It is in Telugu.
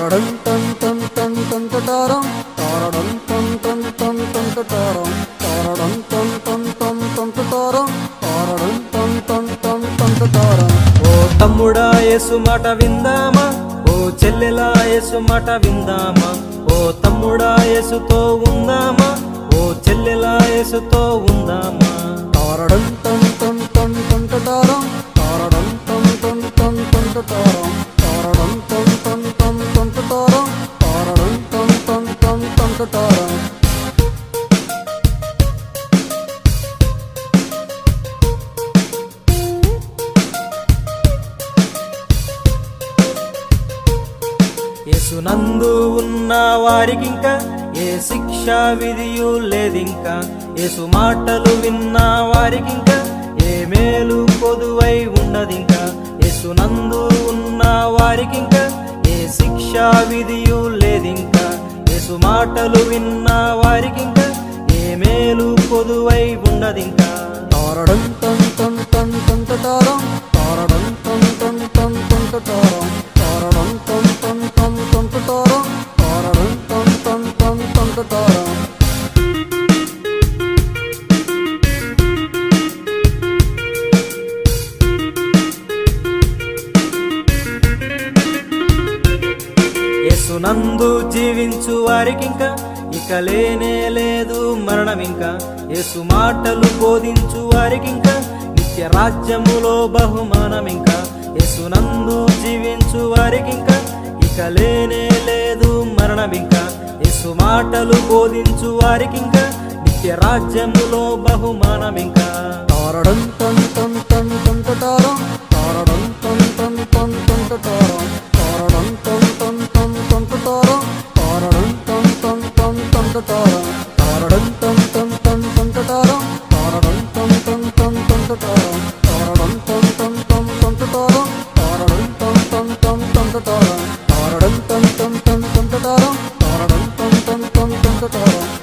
తారడం తం తం తం తం తారం తారడం తం తం తం తం తారం తారడం తం తం తం తం తారం తారడం తం తం తం తం తారం. ఓ తమ్ముడా యేసు మాట విందామా, ఓ చెల్లెలా యేసు మాట విందామా, ఓ తమ్ముడా యేసుతో ఉందామా, ఓ చెల్లెలా యేసుతో ఉందామా. తారడం తం తం తం తం తారం తారడం తం తం తం తం తారం తారడం తం తం తం తం తారం తారడం తం తం తం తం తారం. యేసునందు ఉన్న వారికింకా ఏ శిక్షా విధియు లేదింకా, యేసు మాటలు విన్న వారికింకా ఏ మేలు కొదువై ఉండదింకా. యేసునందు ఉన్న వారికింకా ఏ శిక్షా విధియు లేదింకా, యేసు మాటలు విన్న వారికింకా ఏ మేలు కొదువై ఉండదింకా. తారడం తం తం తం తం తారం తారడం తం తం తం తం తారం తారడం తం తం తం తం తారం తారడం తం తం తం తం తారం. యేసునందు జీవించు వారికింకా ఇక లేనే లేదు మరణమింకా, యేసు మాటలు బోధించు వారికింకా నిత్య రాజ్యములో బహుమానమింకా. యేసునందు జీవించు వారికింకా ఇక లేనే లేదు మరణమింకా, యేసు మాటలు బోధించు వారికింకా నిత్య రాజ్యములో బహుమానమింకా. తారడం తం తం తం తం తారం తారడం తం తం తం తం తారం తారడం తం తం తం తం తారం తారడం తం తం తం తం తారం తారడం తం తం తం తం తారం తారడం తం తం తం తం తారం తారడం తం తం తం తం తారం తారడం తం తం తం తం తారం తారడం తం తం తం తం తారం తారడం తం తం తం తం తారం.